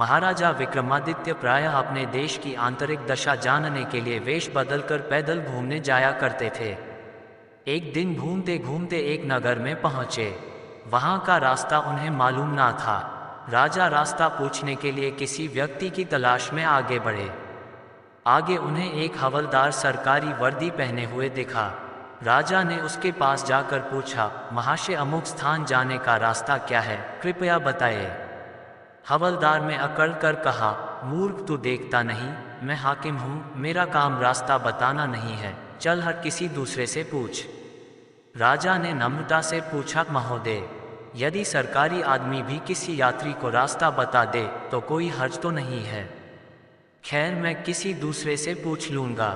महाराजा विक्रमादित्य प्रायः अपने देश की आंतरिक दशा जानने के लिए वेश बदलकर पैदल घूमने जाया करते थे। एक दिन घूमते घूमते एक नगर में पहुंचे। वहां का रास्ता उन्हें मालूम ना था। राजा रास्ता पूछने के लिए किसी व्यक्ति की तलाश में आगे बढ़े। आगे उन्हें एक हवलदार सरकारी वर्दी पहने हुए दिखा। राजा ने उसके पास जाकर पूछा, महाशय अमुक स्थान जाने का रास्ता क्या है, कृपया बताइए। हवलदार ने अकड़ कर कहा, मूर्ख तू देखता नहीं, मैं हाकिम हूँ, मेरा काम रास्ता बताना नहीं है, चल हर किसी दूसरे से पूछ। राजा ने नम्रता से पूछा, महोदय यदि सरकारी आदमी भी किसी यात्री को रास्ता बता दे तो कोई हर्ज तो नहीं है। खैर मैं किसी दूसरे से पूछ लूँगा,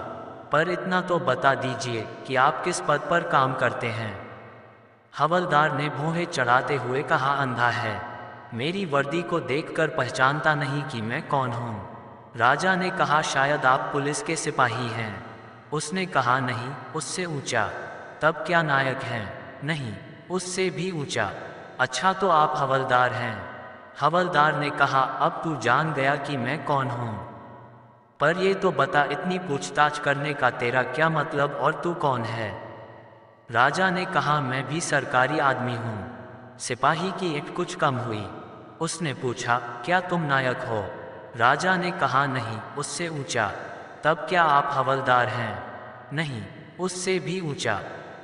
पर इतना तो बता दीजिए कि आप किस पद पर काम करते हैं। हवलदार ने भौहें चढ़ाते हुए कहा, अंधा है, मेरी वर्दी को देखकर पहचानता नहीं कि मैं कौन हूँ। राजा ने कहा, शायद आप पुलिस के सिपाही हैं। उसने कहा, नहीं, उससे ऊंचा। तब क्या नायक हैं? नहीं, उससे भी ऊंचा। अच्छा तो आप हवलदार हैं। हवलदार ने कहा, अब तू जान गया कि मैं कौन हूँ, पर ये तो बता इतनी पूछताछ करने का तेरा क्या मतलब और तू कौन है? राजा ने कहा, मैं भी सरकारी आदमी हूँ। सिपाही की ईंट कुछ कम हुई। उसने पूछा, क्या तुम नायक हो? राजा ने कहा, नहीं, उससे ऊंचा। तब क्या आप हवलदार हैं? नहीं, उससे भी ऊंचा।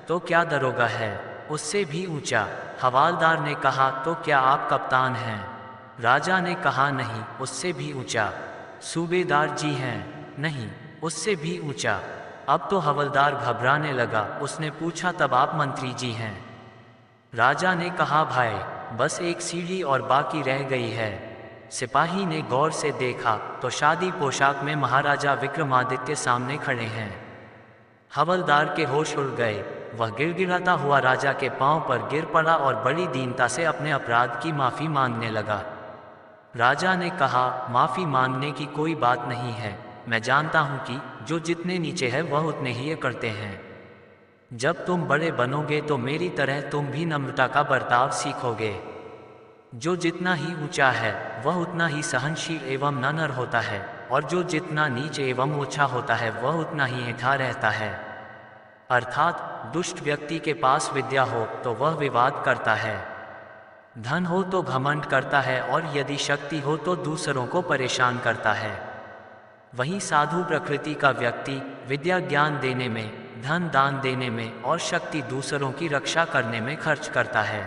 तो क्या दरोगा है? उससे भी ऊंचा। हवलदार ने कहा, तो क्या आप कप्तान हैं? राजा ने कहा, नहीं, उससे भी ऊंचा। सूबेदार जी हैं? नहीं, उससे भी ऊंचा। अब तो हवलदार घबराने लगा। उसने पूछा, तब आप मंत्री जी हैं? राजा ने कहा, भाई बस एक सीढ़ी और बाकी रह गई है। सिपाही ने गौर से देखा तो शादी पोशाक में महाराजा विक्रमादित्य सामने खड़े हैं। हवलदार के होश उड़ गए। वह गिड़गिड़ाता हुआ राजा के पांव पर गिर पड़ा और बड़ी दीनता से अपने अपराध की माफ़ी मांगने लगा। राजा ने कहा, माफ़ी मांगने की कोई बात नहीं है, मैं जानता हूँ कि जो जितने नीचे है वह उतने ही ये करते हैं। जब तुम बड़े बनोगे तो मेरी तरह तुम भी नम्रता का बर्ताव सीखोगे। जो जितना ही ऊंचा है वह उतना ही सहनशील एवं नम्र होता है, और जो जितना नीचे एवं ऊंचा होता है वह उतना ही ऐंठा रहता है। अर्थात दुष्ट व्यक्ति के पास विद्या हो तो वह विवाद करता है, धन हो तो घमंड करता है, और यदि शक्ति हो तो दूसरों को परेशान करता है। वहीं साधु प्रकृति का व्यक्ति विद्या ज्ञान देने में, धन दान देने में और शक्ति दूसरों की रक्षा करने में खर्च करता है।